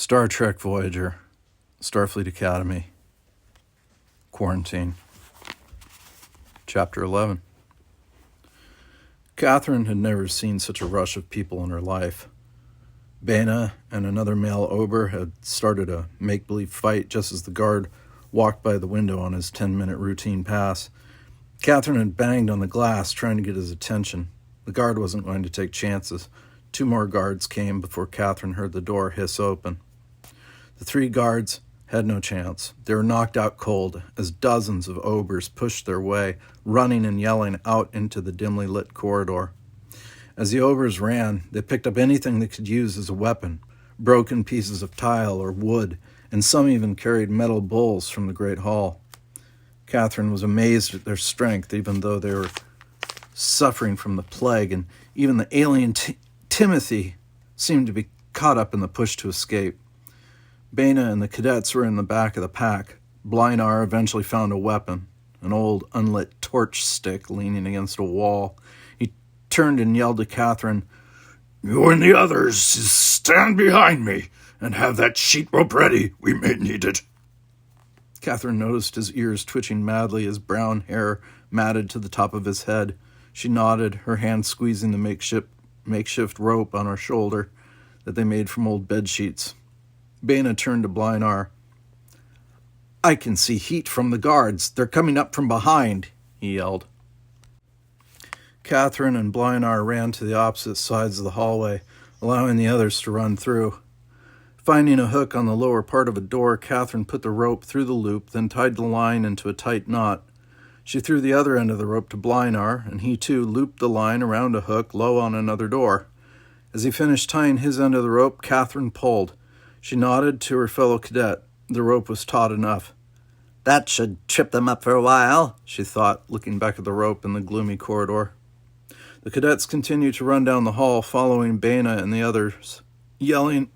Star Trek Voyager, Starfleet Academy, Quarantine, Chapter 11. Kathryn had never seen such a rush of people in her life. Bana and another male Ober had started a make-believe fight just as the guard walked by the window on his 10-minute routine pass. Kathryn had banged on the glass, trying to get his attention. The guard wasn't going to take chances. 2 more guards came before Kathryn heard the door hiss open. The 3 guards had no chance. They were knocked out cold as dozens of Obers pushed their way, running and yelling out into the dimly lit corridor. As the Obers ran, they picked up anything they could use as a weapon, broken pieces of tile or wood, and some even carried metal bowls from the Great Hall. Kathryn was amazed at their strength, even though they were suffering from the plague, and even the alien Timothy seemed to be caught up in the push to escape. Bana and the cadets were in the back of the pack. Blinar eventually found a weapon, an old unlit torch stick leaning against a wall. He turned and yelled to Kathryn, "You and the others stand behind me and have that sheet rope ready. We may need it." Kathryn noticed his ears twitching madly as brown hair matted to the top of his head. She nodded, her hand squeezing the makeshift rope on her shoulder that they made from old bed sheets. Bana turned to Blinar. "I can see heat from the guards. They're coming up from behind," he yelled. Kathryn and Blinar ran to the opposite sides of the hallway, allowing the others to run through. Finding a hook on the lower part of a door, Kathryn put the rope through the loop, then tied the line into a tight knot. She threw the other end of the rope to Blinar, and he too looped the line around a hook low on another door. As he finished tying his end of the rope, Kathryn pulled. She nodded to her fellow cadet. The rope was taut enough. "That should trip them up for a while," she thought, looking back at the rope in the gloomy corridor. The cadets continued to run down the hall, following Bana and the others, yelling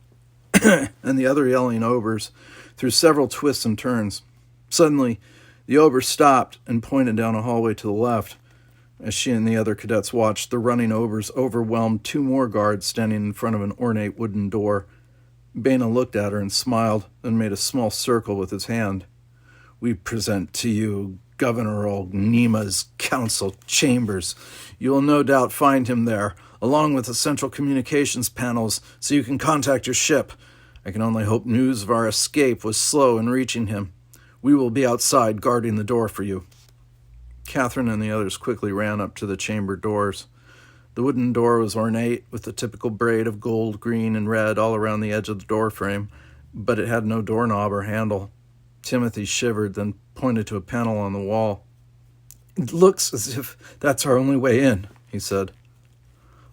yelling Obers through several twists and turns. Suddenly, the Ober stopped and pointed down a hallway to the left. As she and the other cadets watched, the running Obers overwhelmed 2 more guards standing in front of an ornate wooden door. Bana looked at her and smiled, then made a small circle with his hand. "We present to you Governor Nima's council chambers. You will no doubt find him there, along with the central communications panels, so you can contact your ship. I can only hope news of our escape was slow in reaching him. We will be outside guarding the door for you." Kathryn and the others quickly ran up to the chamber doors. The wooden door was ornate, with the typical braid of gold, green, and red all around the edge of the doorframe, but it had no doorknob or handle. Timothy shivered, then pointed to a panel on the wall. "It looks as if that's our only way in," he said.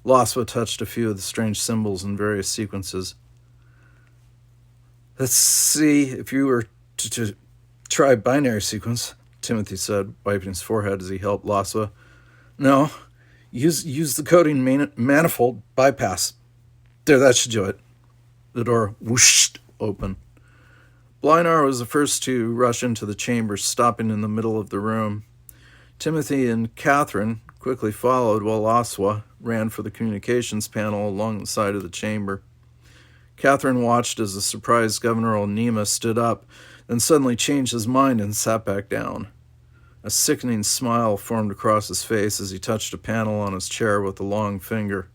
Laswa touched a few of the strange symbols in various sequences. "Let's see if you were to try binary sequence," Timothy said, wiping his forehead as he helped Laswa. "No. Use the coding manifold bypass. There, that should do it." The door whooshed open. Blinar was the first to rush into the chamber, stopping in the middle of the room. Timothy and Kathryn quickly followed, while Laswa ran for the communications panel along the side of the chamber. Kathryn watched as the surprised Governor Nima stood up, then suddenly changed his mind and sat back down. A sickening smile formed across his face as he touched a panel on his chair with a long finger.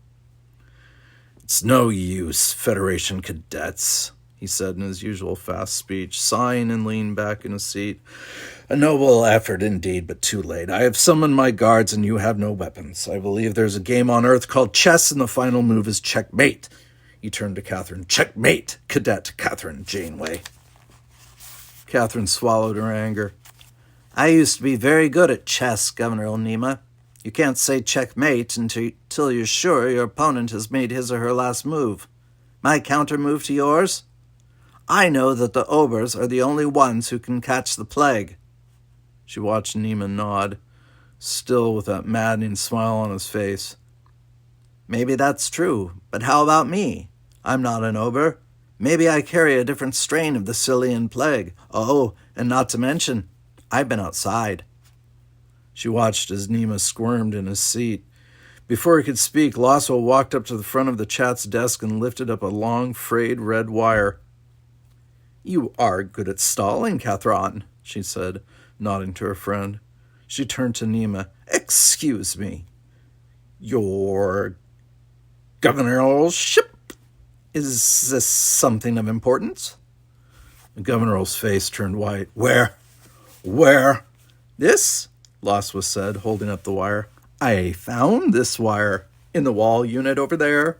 "It's no use, Federation cadets," he said in his usual fast speech, sighing and leaned back in his seat. "A noble effort indeed, but too late. I have summoned my guards and you have no weapons. I believe there's a game on Earth called chess and the final move is checkmate." He turned to Kathryn. "Checkmate, Cadet Kathryn Janeway." Kathryn swallowed her anger. "I used to be very good at chess, Governor Nima. You can't say checkmate until you're sure your opponent has made his or her last move. My counter move to yours? I know that the Obers are the only ones who can catch the plague." She watched Nima nod, still with that maddening smile on his face. "Maybe that's true, but how about me? I'm not an Ober. Maybe I carry a different strain of the Cillian plague. Oh, and not to mention, I've been outside." She watched as Nima squirmed in his seat. Before he could speak, Laswa walked up to the front of the chat's desk and lifted up a long, frayed red wire. You are good at stalling, Kathryn, she said, nodding to her friend. She turned to Nema. Excuse me. Your governor's ship? Is this something of importance? The governor's face turned white. Where? This? Laswa said, holding up the wire. I found this wire in the wall unit over there,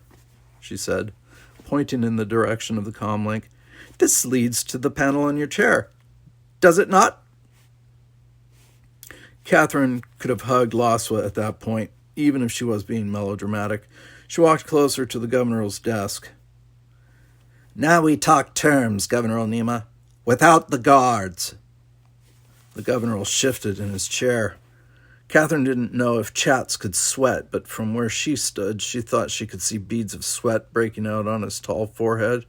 she said, pointing in the direction of the comlink. This leads to the panel on your chair. Does it not? Kathryn could have hugged Laswa at that point, even if she was being melodramatic. She walked closer to the governor's desk. Now we talk terms, Governor Nema. Without the guards. The governor shifted in his chair. Kathryn didn't know if chats could sweat, but from where she stood, she thought she could see beads of sweat breaking out on his tall forehead.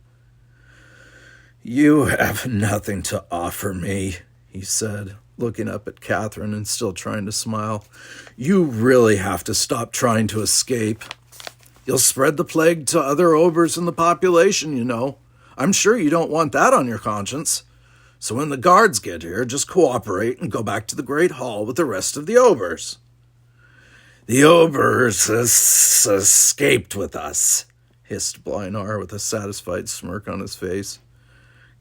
You have nothing to offer me, he said, looking up at Kathryn and still trying to smile. You really have to stop trying to escape. You'll spread the plague to other obers in the population, you know. I'm sure you don't want that on your conscience. So when the guards get here, just cooperate and go back to the Great Hall with the rest of the obers. The obers escaped with us, hissed Blinar with a satisfied smirk on his face.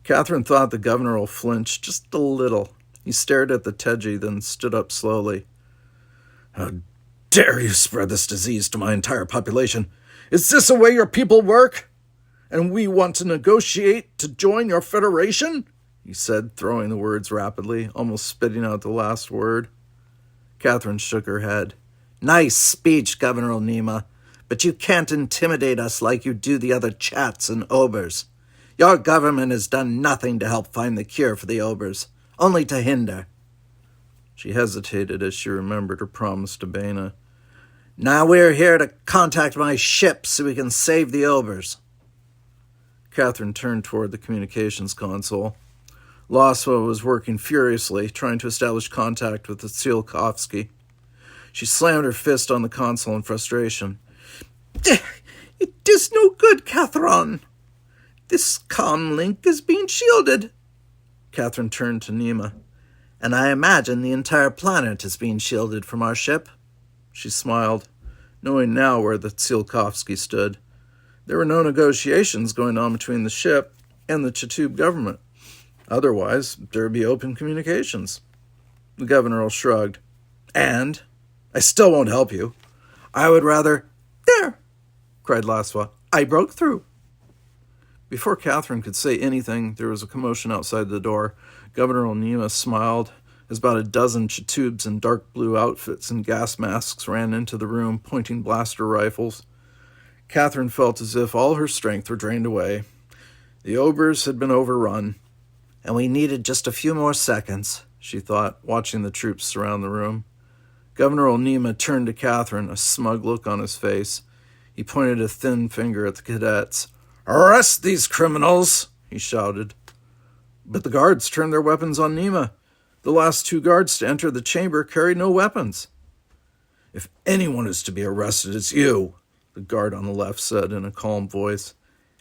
Kathryn thought the governor will flinch just a little. He stared at the Teji, then stood up slowly. How dare you spread this disease to my entire population? Is this the way your people work? And we want to negotiate to join your federation? He said, throwing the words rapidly, almost spitting out the last word. Kathryn shook her head. Nice speech, Governor Nema, but you can't intimidate us like you do the other chats and obers. Your government has done nothing to help find the cure for the obers, only to hinder. She hesitated as she remembered her promise to Bana. Now we're here to contact my ship so we can save the obers. Kathryn turned toward the communications console. Laswa was working furiously, trying to establish contact with the Tsiolkovsky. She slammed her fist on the console in frustration. It is no good, Kathryn. This comm link is being shielded. Kathryn turned to Nema. And I imagine the entire planet is being shielded from our ship. She smiled, knowing now where the Tsiolkovsky stood. There were no negotiations going on between the ship and the Chatub government. Otherwise, there would be open communications. The governor shrugged. And I still won't help you. I would rather... There! Cried Laswa. I broke through. Before Kathryn could say anything, there was a commotion outside the door. Governor Nema smiled as about a dozen Chatubs in dark blue outfits and gas masks ran into the room, pointing blaster rifles. Kathryn felt as if all her strength were drained away. The obers had been overrun. And we needed just a few more seconds, she thought, watching the troops surround the room. Governor Nema turned to Kathryn, a smug look on his face. He pointed a thin finger at the cadets. Arrest these criminals, he shouted. But the guards turned their weapons on Nema. The last two guards to enter the chamber carried no weapons. If anyone is to be arrested, it's you, the guard on the left said in a calm voice,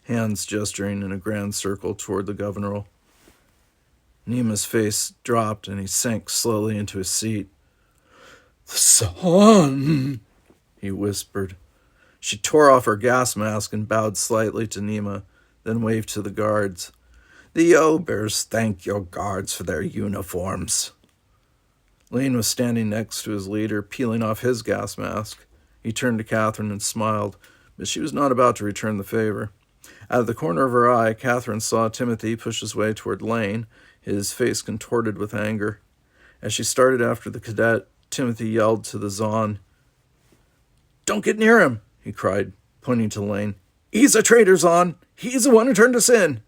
hands gesturing in a grand circle toward the governor. Nema's face dropped and he sank slowly into his seat. The sun, he whispered. She tore off her gas mask and bowed slightly to Nema, then waved to the guards. The obers thank your guards for their uniforms. Lane was standing next to his leader, peeling off his gas mask. He turned to Kathryn and smiled, but she was not about to return the favor. Out of the corner of her eye, Kathryn saw Timothy push his way toward Lane, his face contorted with anger. As she started after the cadet, Timothy yelled to the Zon. Don't get near him, he cried, pointing to Lane. He's a traitor, Zon. He's the one who turned us in.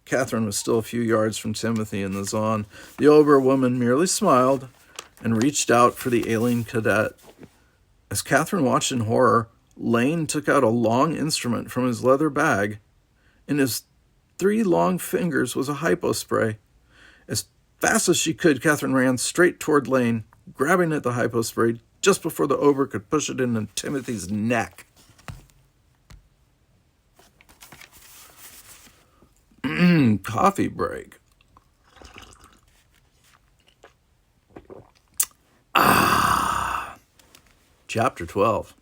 Kathryn was still a few yards from Timothy and the Zon. The Ober woman merely smiled and reached out for the alien cadet. As Kathryn watched in horror, Lane took out a long instrument from his leather bag. In his 3 long fingers was a hypo spray. As fast as she could, Kathryn ran straight toward Lane, grabbing at the hypo spray just before the Ober could push it into Timothy's neck. Coffee break. Chapter 12.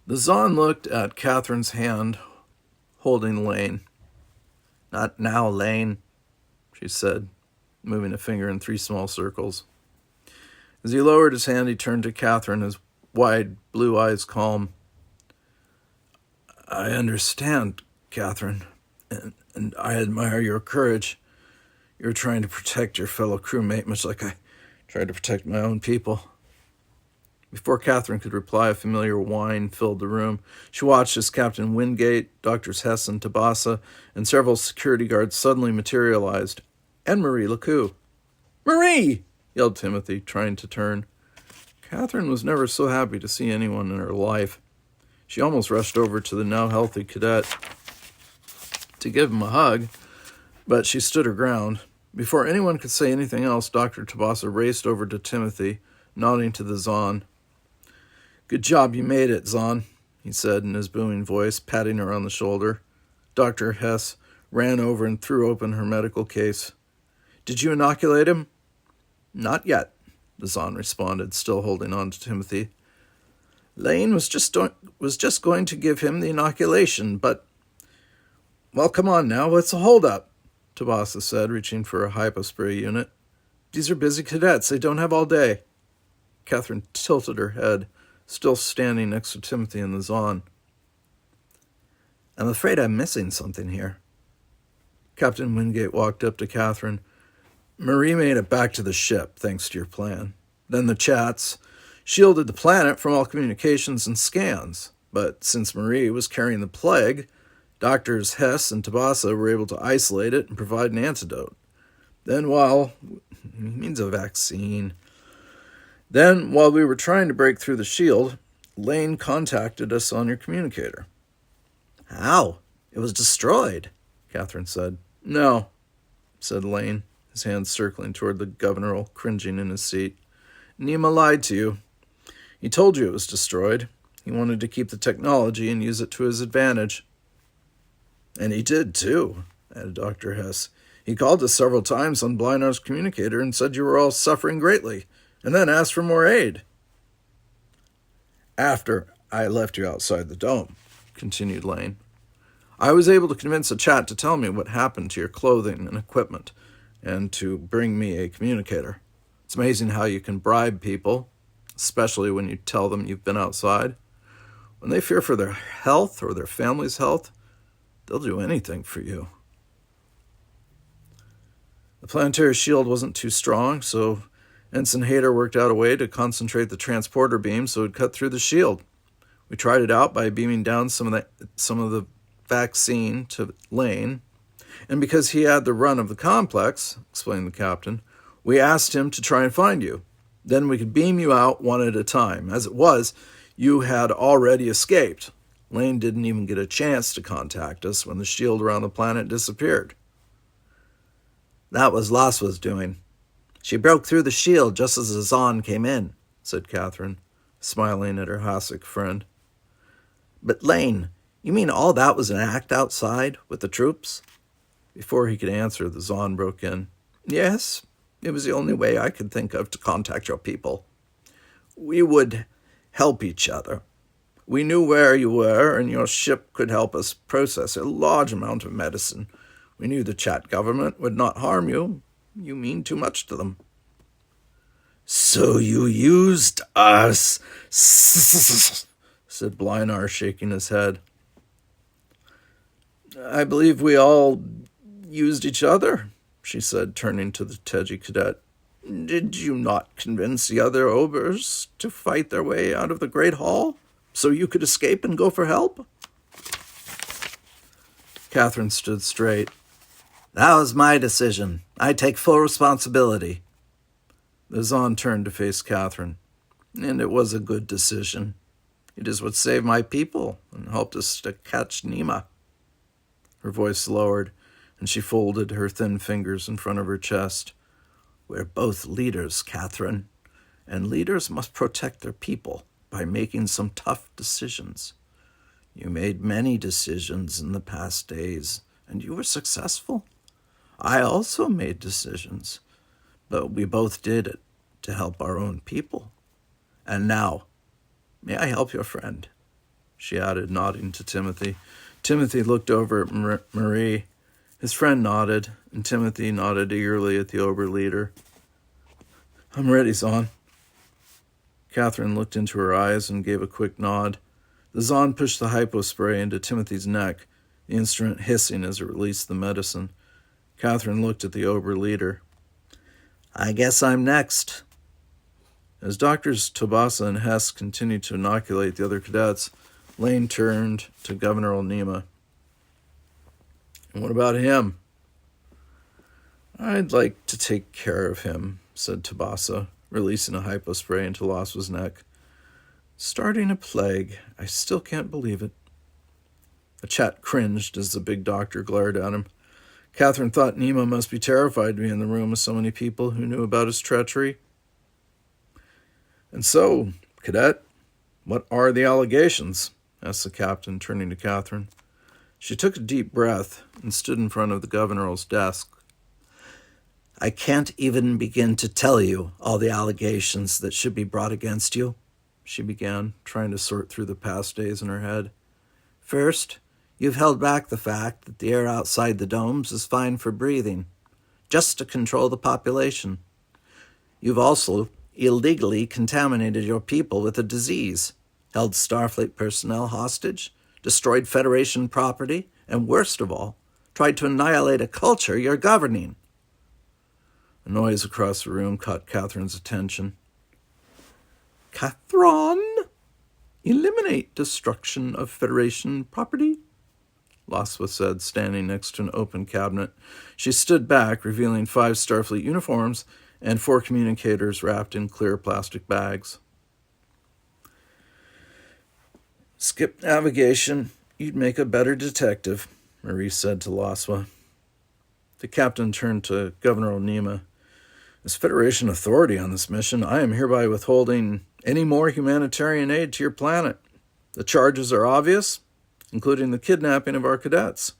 The Zon looked at Kathryn's hand holding Lane. "Not now, Lane," she said, moving a finger in 3 small circles. As he lowered his hand, he turned to Kathryn, his wide blue eyes calm. "I understand, Kathryn, and I admire your courage. You're trying to protect your fellow crewmate, much like I tried to protect my own people." Before Kathryn could reply, a familiar whine filled the room. She watched as Captain Wingate, Doctors Hess and Tabasa, and several security guards suddenly materialized, and Marie LeCoux. "Marie!" yelled Timothy, trying to turn. Kathryn was never so happy to see anyone in her life. She almost rushed over to the now healthy cadet to give him a hug, but she stood her ground. Before anyone could say anything else, Dr. Tabasa raced over to Timothy, nodding to the Zon. "Good job, you made it, Zon," he said in his booming voice, patting her on the shoulder. Dr. Hess ran over and threw open her medical case. "Did you inoculate him?" "Not yet," the Zon responded, still holding on to Timothy. "Lane was just going to give him the inoculation, but—" "Well, come on now, what's the holdup?" Tabasa said, reaching for a hypospray unit. "These are busy cadets. They don't have all day." Kathryn tilted her head, still standing next to Timothy and the Zon. "I'm afraid I'm missing something here." Captain Wingate walked up to Kathryn. "Marie made it back to the ship, thanks to your plan. Then the chats shielded the planet from all communications and scans. But since Marie was carrying the plague, Doctors Hess and Tabasa were able to isolate it and provide an antidote. Then while we were trying to break through the shield, Lane contacted us on your communicator." "How? It was destroyed," Kathryn said. "No," said Lane, his hands circling toward the governor, cringing in his seat. "Nema lied to you. He told you it was destroyed. He wanted to keep the technology and use it to his advantage." "And he did, too," added Dr. Hess. "He called us several times on Blinar's communicator and said you were all suffering greatly, and then asked for more aid." "After I left you outside the dome," continued Lane, "I was able to convince a chat to tell me what happened to your clothing and equipment, and to bring me a communicator. It's amazing how you can bribe people, especially when you tell them you've been outside. When they fear for their health or their family's health, they'll do anything for you." The planetary shield wasn't too strong, so Ensign Hayter worked out a way to concentrate the transporter beam so it would cut through the shield. We tried it out by beaming down some of the vaccine to Lane, and because he had the run of the complex, explained the captain, we asked him to try and find you. Then we could beam you out one at a time. As it was, you had already escaped. Lane didn't even get a chance to contact us when the shield around the planet disappeared. "That was Laswa's doing. She broke through the shield just as the Zon came in," said Kathryn, smiling at her Hasek friend. "But Lane, you mean all that was an act outside with the troops?" Before he could answer, the Zon broke in. "Yes, it was the only way I could think of to contact your people. We would help each other. We knew where you were, and your ship could help us process a large amount of medicine. We knew the Chat government would not harm you. You mean too much to them." "So you used us," said Blinar, shaking his head. "I believe we all used each other," she said, turning to the Teji cadet. "Did you not convince the other Obers to fight their way out of the Great Hall so you could escape and go for help?" Kathryn stood straight. "That was my decision. I take full responsibility." The Zon turned to face Kathryn. "And it was a good decision. It is what saved my people and helped us to catch Nema." Her voice lowered, and she folded her thin fingers in front of her chest. "We're both leaders, Kathryn, and leaders must protect their people by making some tough decisions. You made many decisions in the past days, and you were successful. I also made decisions, but we both did it to help our own people. And now, may I help your friend?" she added, nodding to Timothy. Timothy looked over at Marie. His friend nodded, and Timothy nodded eagerly at the Ober leader. "I'm ready, Zahn." Kathryn looked into her eyes and gave a quick nod. The Zahn pushed the hypospray into Timothy's neck, the instrument hissing as it released the medicine. Kathryn looked at the Ober leader. "I guess I'm next." As Doctors Tobasa and Hess continued to inoculate the other cadets, Lane turned to Governor Onima. "And what about him?" "I'd like to take care of him," said Tobasa, releasing a hypospray into Laswa's neck. "Starting a plague. I still can't believe it." The chat cringed as the big doctor glared at him. Kathryn thought Nima must be terrified to be in the room with so many people who knew about his treachery. "And so, cadet, what are the allegations?" asked the captain, turning to Kathryn. She took a deep breath and stood in front of the governor's desk. "I can't even begin to tell you all the allegations that should be brought against you," she began, trying to sort through the past days in her head. "First, you've held back the fact that the air outside the domes is fine for breathing, just to control the population. You've also illegally contaminated your people with a disease, held Starfleet personnel hostage, destroyed Federation property, and worst of all, tried to annihilate a culture you're governing." A noise across the room caught Kathryn's attention. "Kathryn, eliminate destruction of Federation property," Laswa said, standing next to an open cabinet. She stood back, revealing 5 Starfleet uniforms and 4 communicators wrapped in clear plastic bags. "Skip navigation. You'd make a better detective," Marie said to Laswa. The captain turned to Governor Onima. "As Federation authority on this mission, I am hereby withholding any more humanitarian aid to your planet. The charges are obvious, including the kidnapping of our cadets."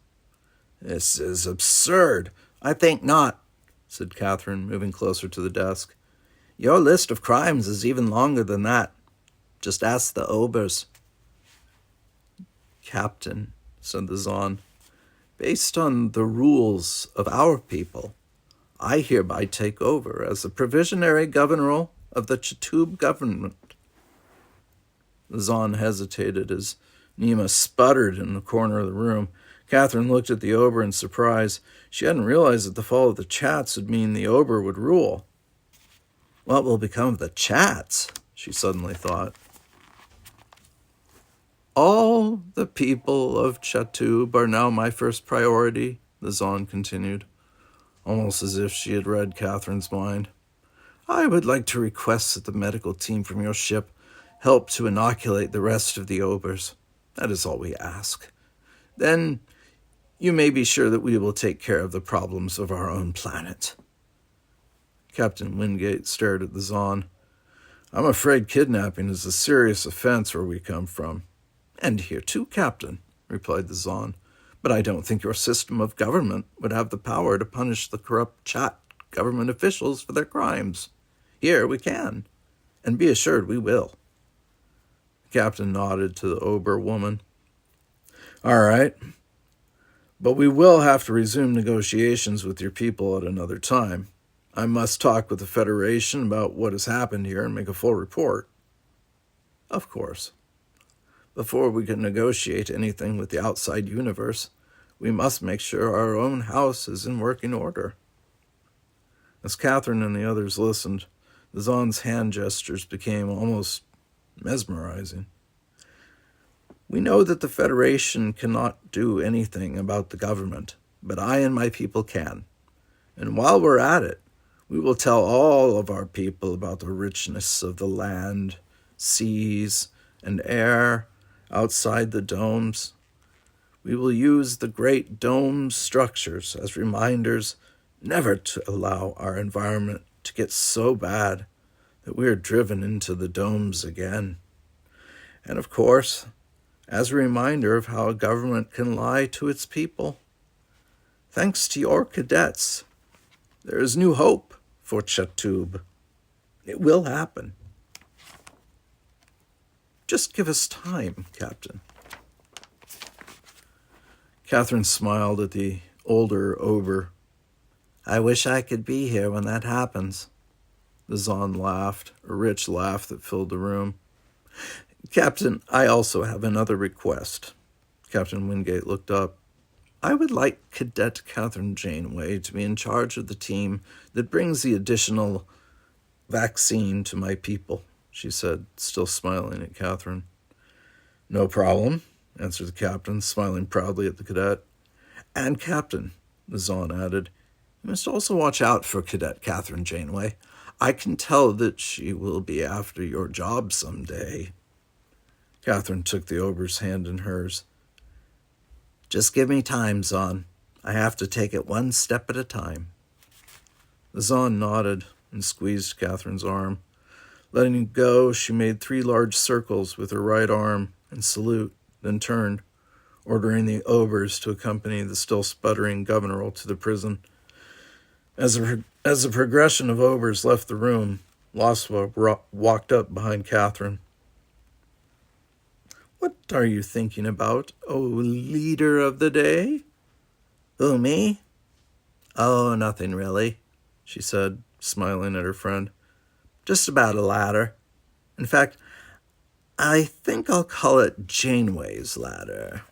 "This is absurd." "I think not," said Kathryn, moving closer to the desk. "Your list of crimes is even longer than that. Just ask the Obers." "Captain," said the Zahn, "based on the rules of our people, I hereby take over as the provisionary governor of the Chatub government." The Zahn hesitated as Nima sputtered in the corner of the room. Kathryn looked at the Ober in surprise. She hadn't realized that the fall of the Chats would mean the Ober would rule. What will become of the Chats? She suddenly thought. "All the people of Chatub are now my first priority," the Zahn continued, almost as if she had read Kathryn's mind. "I would like to request that the medical team from your ship help to inoculate the rest of the Obers. That is all we ask. Then you may be sure that we will take care of the problems of our own planet." Captain Wingate stared at the Zahn. "I'm afraid kidnapping is a serious offense where we come from." "And here too, Captain," replied the Zahn. "But I don't think your system of government would have the power to punish the corrupt Chat government officials for their crimes. Here we can, and be assured we will." The captain nodded to the Ober woman. "All right, but we will have to resume negotiations with your people at another time. I must talk with the Federation about what has happened here and make a full report." "Of course. Before we can negotiate anything with the outside universe, we must make sure our own house is in working order." As Kathryn and the others listened, the Zahn's hand gestures became almost mesmerizing. "We know that the Federation cannot do anything about the government, but I and my people can. And while we're at it, we will tell all of our people about the richness of the land, seas, and air outside the domes. We will use the great dome structures as reminders never to allow our environment to get so bad that we are driven into the domes again. And of course, as a reminder of how a government can lie to its people. Thanks to your cadets, there is new hope for Chatub. It will happen. Just give us time, Captain. Kathryn smiled at the older Ober. I wish I could be here when that happens. The Zon laughed, a rich laugh that filled the room. Captain, I also have another request. Captain Wingate looked up. I would like Cadet Kathryn Janeway to be in charge of the team that brings the additional vaccine to my people, she said, still smiling at Kathryn. No problem, answered the captain, smiling proudly at the cadet. And Captain, the Zon added, you must also watch out for Cadet Kathryn Janeway. I can tell that she will be after your job someday. Kathryn took the Ober's hand in hers. Just give me time, Zon. I have to take it one step at a time. The Zon nodded and squeezed Kathryn's arm. Letting go, she made 3 large circles with her right arm and salute, then turned, ordering the Obers to accompany the still sputtering Governor to the prison. As the progression of Obers left the room, Laswa walked up behind Kathryn. What are you thinking about, oh leader of the day? Who, me? Oh, nothing really, she said, smiling at her friend. Just about a ladder. In fact, I think I'll call it Janeway's ladder.